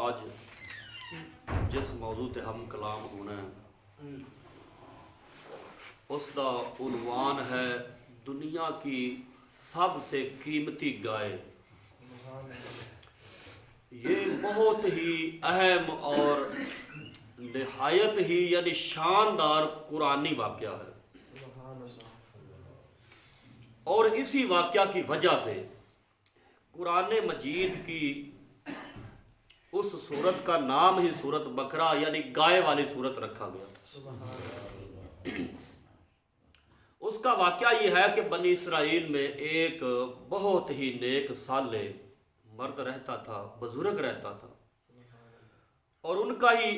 آج جس موضوع تے ہم کلام ہونا ہے اس دا عنوان ہے دنیا کی سب سے قیمتی گائے۔ یہ بہت ہی اہم اور نہایت ہی یعنی شاندار قرآنی واقعہ ہے، اور اسی واقعہ کی وجہ سے قرآن مجید کی اس صورت کا نام ہی سورت بقرہ یعنی گائے والی صورت رکھا گیا۔ اس کا واقعہ یہ ہے کہ بنی اسرائیل میں ایک بہت ہی نیک صالح مرد رہتا تھا، بزرگ رہتا تھا، اور ان کا ہی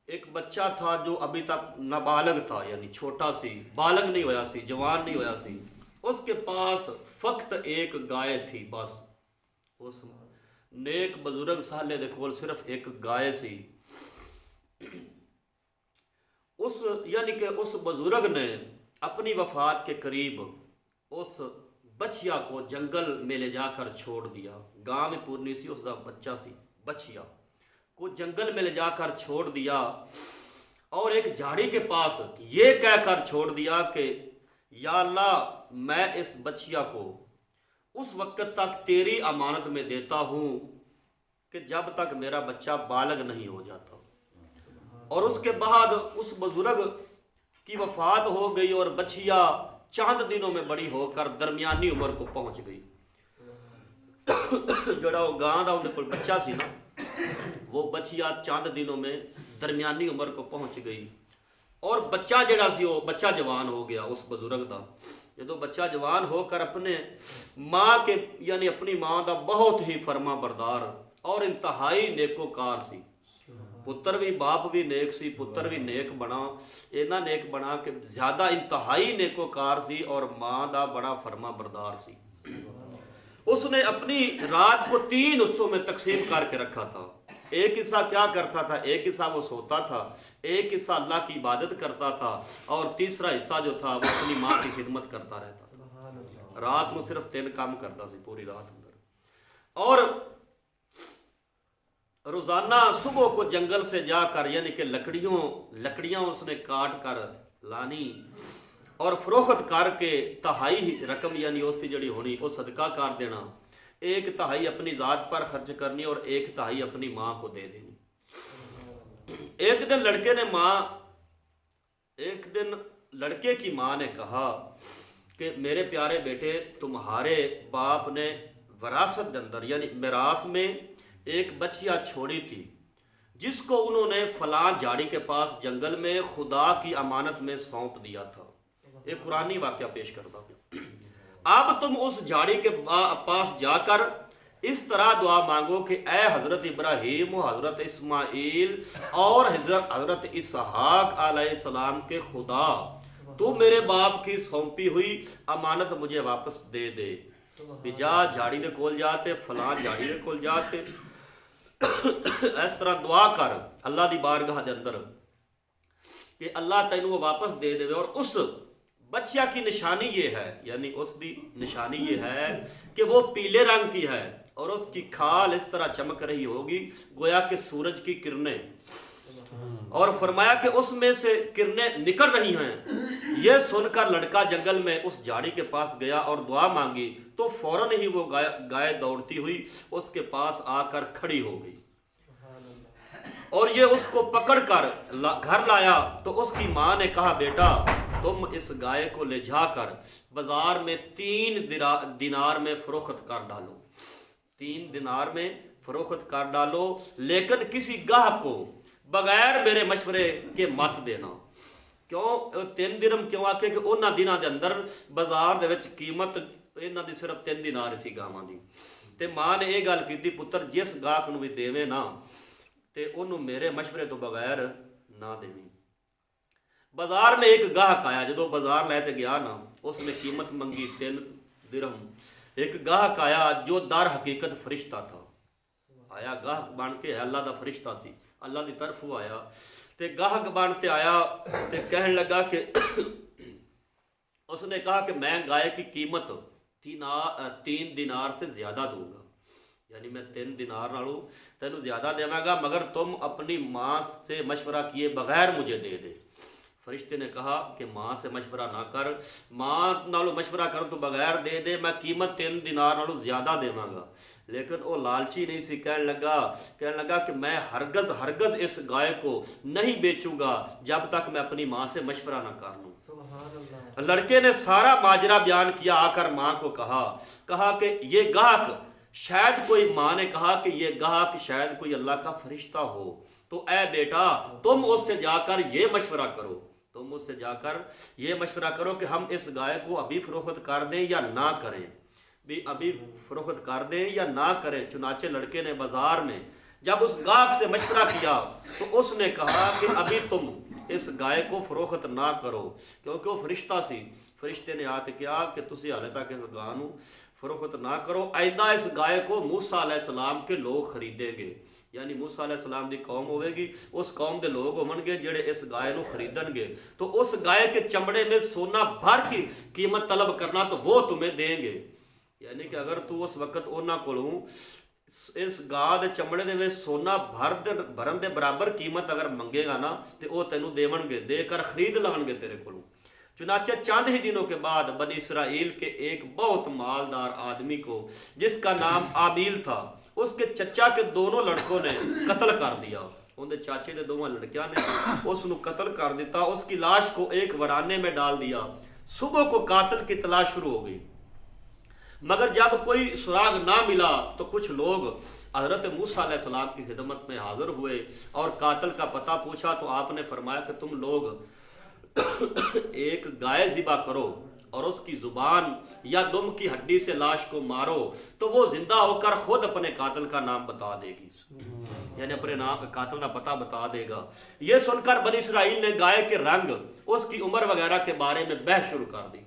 ایک بچہ تھا جو ابھی تک نابالغ تھا، یعنی چھوٹا سی، بالغ نہیں ہویا سی، جوان نہیں ہویا سی۔ اس کے پاس فقط ایک گائے تھی، بس اس نیک بزرگ صالح دے کول صرف ایک گائے سی۔ یعنی کہ اس بزرگ نے اپنی وفات کے قریب اس بچیا کو جنگل میں لے جا کر چھوڑ دیا۔ گاں میں پورنی سی، اس دا بچہ سی، بچیا کو جنگل میں لے جا کر چھوڑ دیا، اور ایک جھاڑی کے پاس یہ کہہ کر چھوڑ دیا کہ یا اللہ، میں اس بچیا کو اس وقت تک تیری امانت میں دیتا ہوں کہ جب تک میرا بچہ بالغ نہیں ہو جاتا۔ اور اس کے بعد اس بزرگ کی وفات ہو گئی اور بچیا چند دنوں میں بڑی ہو کر درمیانی عمر کو پہنچ گئی۔ جڑا وہ گاں دا اندر بچہ سی نا، وہ بچیا چند دنوں میں درمیانی عمر کو پہنچ گئی، اور بچہ جڑا سی وہ بچہ جوان ہو گیا اس بزرگ دا۔ جدو بچہ جوان ہو کر اپنے ماں کے یعنی اپنی ماں دا بہت ہی فرما بردار اور انتہائی نیکوکار سی، پتر بھی باپ بھی نیک سی، پتر بھی نیک بنا، اینا نیک بنا کہ زیادہ انتہائی نیکوکار سی، اور ماں دا بڑا فرما بردار سی۔ اس نے اپنی رات کو 3 حصوں میں تقسیم کر کے رکھا تھا۔ ایک حصہ کیا کرتا تھا؟ ایک حصہ وہ سوتا تھا، ایک حصہ اللہ کی عبادت کرتا تھا، اور تیسرا حصہ جو تھا وہ اپنی ماں کی خدمت کرتا رہتا تھا۔ رات میں صرف 3 کام کرتا سی پوری رات اندر، اور روزانہ صبح کو جنگل سے جا کر یعنی کہ لکڑیاں اس نے کاٹ کر لانی، اور فروخت کر کے تہائی رقم یعنی اس کی جڑی ہونی وہ صدقہ کر دینا، 1/3 اپنی ذات پر خرچ کرنی اور 1/3 اپنی ماں کو دے دینی۔ ایک دن لڑکے کی ماں نے کہا کہ میرے پیارے بیٹے، تمہارے باپ نے وراثت کے اندر یعنی میراث میں ایک بچیا چھوڑی تھی جس کو انہوں نے فلاں جھاڑی کے پاس جنگل میں خدا کی امانت میں سونپ دیا تھا۔ ایک قرآنی واقعہ پیش کرتا ہوں۔ اب تم اس جھاڑی کے پاس جا کر اس طرح دعا مانگو کہ اے حضرت ابراہیم و حضرت اسماعیل اور حضرت اسحاق علیہ السلام کے خدا، تو میرے باپ کی سونپی ہوئی امانت مجھے واپس دے دے۔ جا جھاڑی دے کول جاتے، فلاں جھاڑی دے کول جاتے، اس طرح دعا کر اللہ دی بارگاہ دے اندر کہ اللہ تینوں واپس دے دے۔ اور اس بچیا کی نشانی یہ ہے، یعنی اس دی نشانی یہ ہے کہ وہ پیلے رنگ کی ہے، اور اس کی کھال اس طرح چمک رہی ہوگی گویا کہ سورج کی کرنیں، اور فرمایا کہ اس میں سے کرنیں نکل رہی ہیں۔ یہ سن کر لڑکا جنگل میں اس جھاڑی کے پاس گیا اور دعا مانگی، تو فوراً ہی وہ گائے دوڑتی ہوئی اس کے پاس آ کر کھڑی ہو گئی، اور یہ اس کو پکڑ کر گھر لایا۔ تو اس کی ماں نے کہا بیٹا، تم اس گائے کو لے جا کر بازار میں 3 دینار میں فروخت کر ڈالو، 3 دینار میں فروخت کر ڈالو، لیکن کسی گاہک کو بغیر میرے مشورے کے مت دینا۔ کیوں 3 درہم کیوں آکے کہ انہاں دنوں دے اندر بازار دے وچ قیمت انہاں دی صرف 3 دینار سی گاواں دی۔ تے ماں نے یہ گل کیتی، پتر جس گاہک نو بھی دیویں نا تے انہوں میرے مشورے تو بغیر نہ دیویں۔ بازار میں ایک گاہک آیا، جدو بازار لے تے گیا نا، اس نے قیمت منگی 3 درہم۔ ایک گاہک آیا جو در حقیقت فرشتہ تھا، آیا گاہک بن کے، اللہ دا فرشتہ سی، اللہ دی طرف آیا تے گاہک بنتے آیا تے کہنے لگا کہ اس نے کہا کہ میں گائے کی قیمت 3 دینار سے زیادہ دوں گا، یعنی میں 3 دینار نالوں تینوں زیادہ دیواں گا مگر تم اپنی ماں سے مشورہ کیے بغیر مجھے دے دے۔ فرشتے نے کہا کہ ماں سے مشورہ نہ کر، ماں نالوں مشورہ کر تو بغیر دے دے، میں قیمت 3 دینار نالوں زیادہ دیواں گا۔ لیکن وہ لالچی نہیں سی، کہنے لگا کہ میں ہرگز اس گائے کو نہیں بیچوں گا جب تک میں اپنی ماں سے مشورہ نہ کر لوں۔ لڑکے نے سارا ماجرا بیان کیا، آ کر ماں کو کہا کہ یہ گاہک شاید کوئی، ماں نے کہا کہ یہ گاہک شاید کوئی اللہ کا فرشتہ ہو، تو اے بیٹا تم اس سے جا کر یہ مشورہ کرو کہ ہم اس گائے کو ابھی فروخت کر دیں یا نہ کریں، ابھی فروخت کر دیں یا نہ کریں۔ چنانچہ لڑکے نے بازار میں جب اس گاہک سے مشورہ کیا تو اس نے کہا کہ ابھی تم اس گائے کو فروخت نہ کرو، کیونکہ وہ فرشتہ سی۔ فرشتے نے آ کے کیا کہ تسی حالے تک اس گاہ نو فروخت نہ کرو، آئندہ اس گائے کو موسیٰ علیہ السلام کے لوگ خریدیں گے، یعنی موسیٰ علیہ السلام دی قوم ہوئے گی، اس قوم دے لوگ ہون گے جڑے اس گائے نو خریدن گے، تو اس گائے کے چمڑے میں سونا بھر کی قیمت طلب کرنا تو وہ تمہیں دیں گے۔ یعنی کہ اگر تو اس وقت اونا کولوں اس گاہ دے چمڑے دے وچ سونا بھرن دے برابر قیمت اگر منگے گا نا تے او تینوں دیون گے، دے کر خرید لون گے تیرے کولوں۔ چنانچہ چند ہی دنوں کے بعد بنی اسرائیل کے ایک بہت مالدار آدمی کو جس کا نام عامیل تھا، اس کے چچا کے دونوں لڑکوں نے قتل کر دیا۔ ان دے چاچے دے دونوں لڑکیاں نے اس نو قتل کر دیتا، اس کی لاش کو ایک ورانے میں ڈال دیا۔ صبح کو قاتل کی تلاش شروع ہو گئی، مگر جب کوئی سراغ نہ ملا تو کچھ لوگ حضرت موسیٰ علیہ السلام کی خدمت میں حاضر ہوئے اور قاتل کا پتہ پوچھا تو آپ نے فرمایا کہ تم لوگ ایک گائے ذبح کرو اور اس کی زبان یا دم کی ہڈی سے لاش کو مارو تو وہ زندہ ہو کر خود اپنے قاتل کا نام بتا دے گی، یعنی اپنے نام قاتل کا پتہ بتا دے گا۔ یہ سن کر بنی اسرائیل نے گائے کے رنگ، اس کی عمر وغیرہ کے بارے میں بحث شروع کر دی۔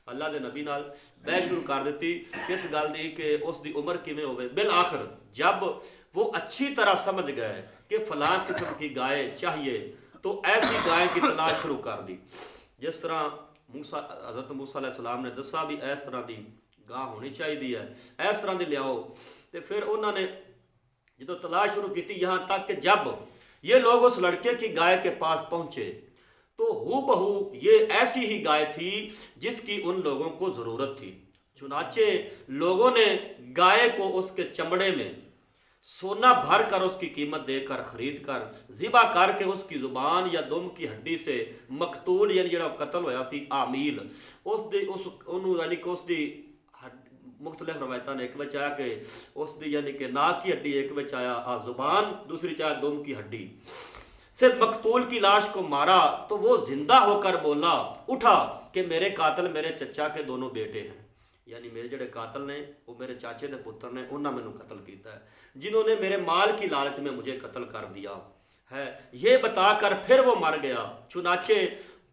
اللہ دے نبی نال بحث شروع کر دیتی کس گل دی کہ اس دی عمر کیویں ہوے۔ بالآخر جب وہ اچھی طرح سمجھ گئے کہ فلاں قسم کی گائے چاہیے تو ایسی گائے کی تلاش شروع کر دی جس طرح حضرت موسیٰ علیہ السلام نے دسا بھی اس طرح دی گاہ ہونی چاہیے ہے، اس طرح دی لیاؤ۔ تو پھر انہوں نے جدو تلاش شروع کی یہاں تک کہ جب یہ لوگ اس لڑکے کی گائے کے پاس پہنچے تو ہو بہو یہ ایسی ہی گائے تھی جس کی ان لوگوں کو ضرورت تھی۔ چنانچہ لوگوں نے گائے کو اس کے چمڑے میں سونا بھر کر اس کی قیمت دے کر خرید کر ذبح کر کے اس کی زبان یا دم کی ہڈی سے مقتول یعنی جڑا قتل ہویا سی عامیل یعنی کہ اس دی مختلف روایتاں نے ایک وچ آیا کہ اس دی یعنی کہ ناک کی ہڈی ایک وچ آیا زبان، دوسری چاہے دم کی ہڈی سے مقتول کی لاش کو مارا تو وہ زندہ ہو کر بولا اٹھا کہ میرے قاتل میرے چچا کے دونوں بیٹے ہیں، یعنی میرے جڑے قاتل نے وہ میرے چاچے دے پتر نے، انہاں میں قتل کیتا ہے جنہوں نے میرے مال کی لالچ میں مجھے قتل کر دیا ہے۔ یہ بتا کر پھر وہ مر گیا۔ چنانچہ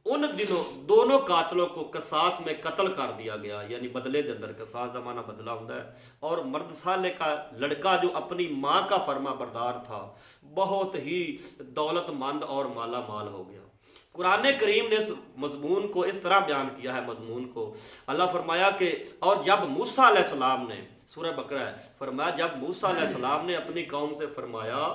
ان دنوں دونوں قاتلوں کو قصاص میں قتل کر دیا گیا، یعنی بدلے دے اندر قصاص دا معنی بدلہ ہوتا ہے۔ اور مرد صالح کا لڑکا جو اپنی ماں کا فرما بردار تھا بہت ہی دولت مند اور مالا مال ہو گیا۔ قرآن کریم نے اس مضمون کو اس طرح بیان کیا ہے، مضمون کو اللہ فرمایا کہ اور جب موسیٰ علیہ السلام نے، سورہ بقرہ ہے، فرمایا جب موسیٰ علیہ السلام نے اپنی قوم سے فرمایا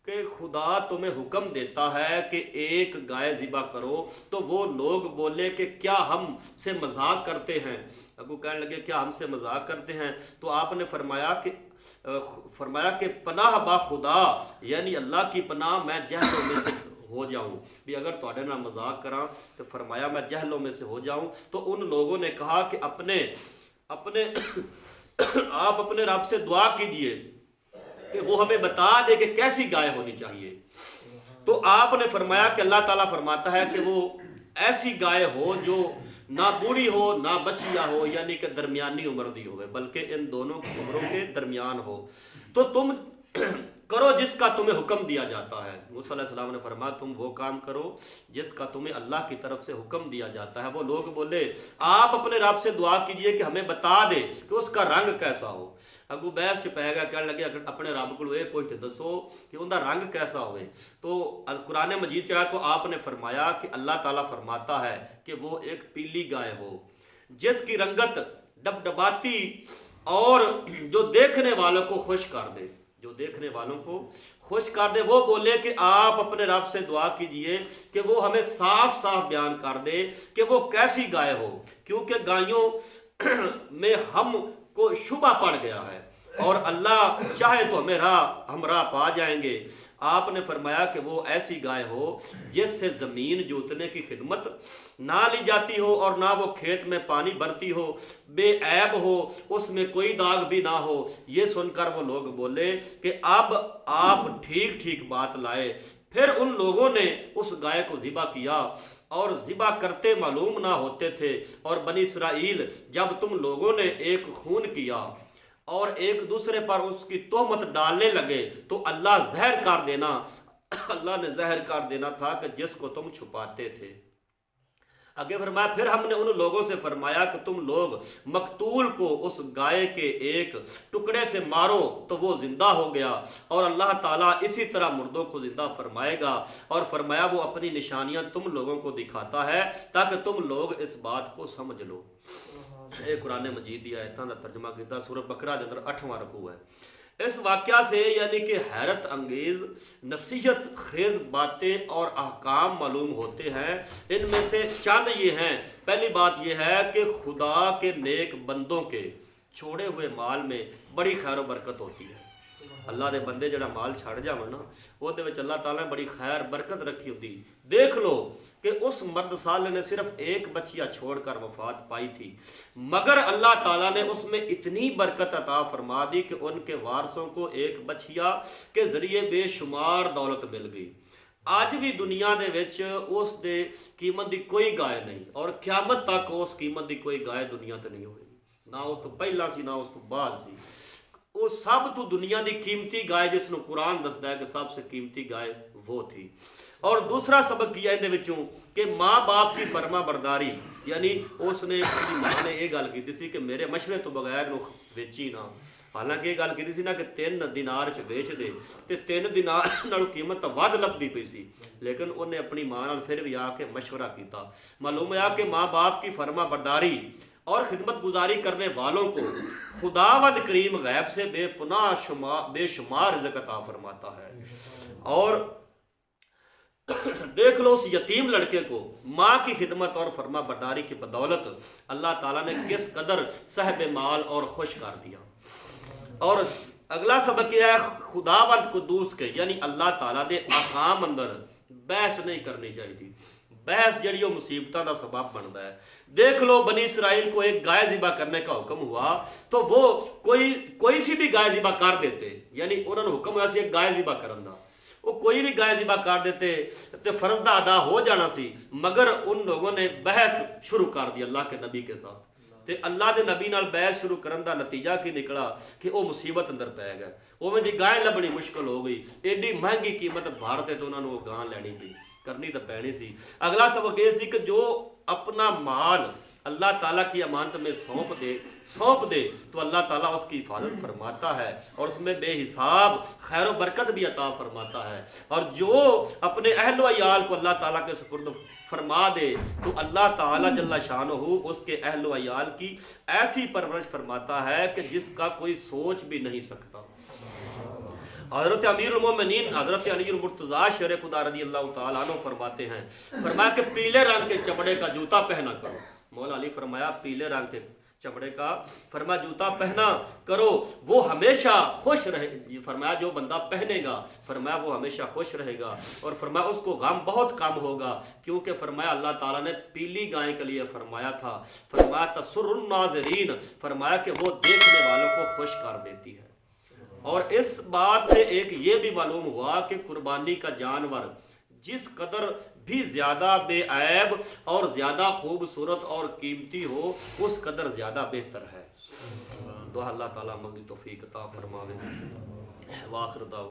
کہ خدا تمہیں حکم دیتا ہے کہ ایک گائے ذبح کرو تو وہ لوگ بولے کہ کیا ہم سے مذاق کرتے ہیں، ابو کہنے لگے کیا ہم سے مذاق کرتے ہیں، تو آپ نے فرمایا کہ پناہ با خدا یعنی اللہ کی پناہ میں جہلوں میں سے ہو جاؤں بھی اگر تواڈے نال مذاق کراں تو فرمایا میں جہلوں میں سے ہو جاؤں۔ تو ان لوگوں نے کہا کہ آپ اپنے رب سے دعا کیجئے کہ وہ ہمیں بتا دے کہ کیسی گائے ہونی چاہیے۔ تو آپ نے فرمایا کہ اللہ تعالیٰ فرماتا ہے کہ وہ ایسی گائے ہو جو نہ بوڑھی ہو نہ بچیا ہو، یعنی کہ درمیانی عمر دی ہوئے، بلکہ ان دونوں کی عمروں کے درمیان ہو۔ تو تم کرو جس کا تمہیں حکم دیا جاتا ہے۔ موسیٰ علیہ السلام نے فرمایا تم وہ کام کرو جس کا تمہیں اللہ کی طرف سے حکم دیا جاتا ہے۔ وہ لوگ بولے آپ اپنے رب سے دعا کیجئے کہ ہمیں بتا دے کہ اس کا رنگ کیسا ہو۔ اگو بحث پہ گیا، کہنے لگے اپنے رب کو یہ پوچھتے دسو کہ ان کا رنگ کیسا ہوئے۔ تو قرآن مجید چاہا تو آپ نے فرمایا کہ اللہ تعالیٰ فرماتا ہے کہ وہ ایک پیلی گائے ہو جس کی رنگت ڈبڈباتی اور جو دیکھنے والوں کو خوش کر دے، جو دیکھنے والوں کو خوش کر دے، وہ بولے کہ آپ اپنے رب سے دعا کیجئے کہ وہ ہمیں صاف صاف بیان کر دے کہ وہ کیسی گائے ہو، کیونکہ گائیوں میں ہم کو شبہ پڑ گیا ہے اور اللہ چاہے تو ہم راہ پا جائیں گے۔ آپ نے فرمایا کہ وہ ایسی گائے ہو جس سے زمین جوتنے کی خدمت نہ لی جاتی ہو اور نہ وہ کھیت میں پانی بھرتی ہو، بے عیب ہو، اس میں کوئی داغ بھی نہ ہو۔ یہ سن کر وہ لوگ بولے کہ اب آپ ٹھیک ٹھیک بات لائے۔ پھر ان لوگوں نے اس گائے کو ذبح کیا اور ذبح کرتے معلوم نہ ہوتے تھے، اور بنی اسرائیل جب تم لوگوں نے ایک خون کیا اور ایک دوسرے پر اس کی تہمت ڈالنے لگے تو اللہ زہر کر دینا، اللہ نے زہر کر دینا تھا کہ جس کو تم چھپاتے تھے۔ آگے فرمایا پھر ہم نے ان لوگوں سے فرمایا کہ تم لوگ مقتول کو اس گائے کے ایک ٹکڑے سے مارو تو وہ زندہ ہو گیا، اور اللہ تعالیٰ اسی طرح مردوں کو زندہ فرمائے گا، اور فرمایا وہ اپنی نشانیاں تم لوگوں کو دکھاتا ہے تاکہ تم لوگ اس بات کو سمجھ لو۔ یہ قرآن مجید دی آیتاں دا ترجمہ کیتا سورہ بقرہ دے اندر 8واں رکوع ہے۔ اس واقعہ سے یعنی کہ حیرت انگیز نصیحت خیز باتیں اور احکام معلوم ہوتے ہیں۔ ان میں سے چند یہ ہیں۔ پہلی بات یہ ہے کہ خدا کے نیک بندوں کے چھوڑے ہوئے مال میں بڑی خیر و برکت ہوتی ہے۔ اللہ دے بندے جڑا مال چھڑ جاون نا وہ دے وچ اللہ تعالیٰ نے بڑی خیر برکت رکھی ہوتی۔ دیکھ لو کہ اس مرد صالح نے صرف ایک بچیا چھوڑ کر وفات پائی تھی، مگر اللہ تعالیٰ نے اس میں اتنی برکت عطا فرما دی کہ ان کے وارثوں کو ایک بچیا کے ذریعے بے شمار دولت مل گئی۔ آج بھی دنیا دے وچ اس دے قیمت دی کوئی گائے نہیں، اور قیامت تک اس قیمت دی کوئی گائے دنیا تے نہیں ہوئی، نہ اس تو پہلا سی نہ اس تو بعد سی۔ وہ سب تو دنیا دی قیمتی گائے جس نو قرآن دستا ہے کہ سب سے قیمتی گائے وہ تھی۔ اور دوسرا سبق کیا اندے وچوں کہ ماں باپ کی فرما برداری، یعنی اس نے اپنی ماں نے یہ گل کی سی کہ میرے مشورے تو بغیر نو ویچی نہ، حالانکہ یہ گل کی سی نا کہ 3 دینار چ ویچ دے، تے 3 دینار نال قیمت ود لبدی پئی سی، لیکن انہیں اپنی ماں نال پھر بھی آ کے مشورہ کیتا۔ معلوم ہوا کہ ماں باپ کی فرما برداری اور خدمت گزاری کرنے والوں کو خداوند کریم غیب سے بے پناہ بے شمار رزق عطا فرماتا ہے۔ اور دیکھ لو اس یتیم لڑکے کو ماں کی خدمت اور فرما برداری کی بدولت اللہ تعالیٰ نے کس قدر صاحب مال اور خوش کر دیا۔ اور اگلا سبق یہ ہے خداوند قدوس کے یعنی اللہ تعالیٰ نے احکام اندر بحث نہیں کرنی چاہیے۔ بحث جڑی وہ مصیبتوں کا سبب بنتا ہے۔ دیکھ لو بنی اسرائیل کو ایک گائے ذبح کرنے کا حکم ہوا تو وہ کوئی سی بھی گائے ذبح کر دیتے، یعنی انہوں نے حکم ہوا سی ایک گائے ذبح کرن دا، وہ کوئی بھی گائے ذبح کر دیتے تو فرض دا ادا ہو جانا سی، مگر ان لوگوں نے بحث شروع کر دی اللہ کے نبی کے ساتھ، تے اللہ دے نبی نال بحث شروع کرن دا نتیجہ کی نکلا کہ وہ مصیبت اندر پی گئے، اوویں دی گائے لبنی مشکل ہو گئی، ایڈی مہنگی قیمت بھارتے تو انہوں نے وہ گاں لینی پئی، کرنی تو پینی سی۔ اگلا سبق یہ سی کہ جو اپنا مال اللہ تعالیٰ کی امانت میں سونپ دے تو اللہ تعالیٰ اس کی حفاظت فرماتا ہے اور اس میں بے حساب خیر و برکت بھی عطا فرماتا ہے، اور جو اپنے اہل و عیال کو اللہ تعالیٰ کے سپرد فرما دے تو اللہ تعالیٰ جل شانہ اس کے اہل و عیال کی ایسی پرورش فرماتا ہے کہ جس کا کوئی سوچ بھی نہیں سکتا۔ حضرت امیر المومنین حضرت علی المرتضیٰ شیر خدا رضی اللہ تعالیٰ عنہ فرماتے ہیں، فرمایا کہ پیلے رنگ کے چمڑے کا جوتا پہنا کرو۔ مولا علی فرمایا پیلے رنگ کے چمڑے کا فرمایا جوتا پہنا کرو، وہ ہمیشہ خوش رہے، فرمایا جو بندہ پہنے گا فرمایا وہ ہمیشہ خوش رہے گا، اور فرمایا اس کو غم بہت کم ہوگا، کیونکہ فرمایا اللہ تعالیٰ نے پیلی گائے کے لیے فرمایا تھا، فرمایا تسر الناظرین، فرمایا کہ وہ دیکھنے والوں کو خوش کر دیتی ہے۔ اور اس بات سے ایک یہ بھی معلوم ہوا کہ قربانی کا جانور جس قدر بھی زیادہ بے عیب اور زیادہ خوبصورت اور قیمتی ہو اس قدر زیادہ بہتر ہے۔ دعا اللہ تعالیٰ مغفرت توفیق عطا فرماوے۔ وآخر دعوانا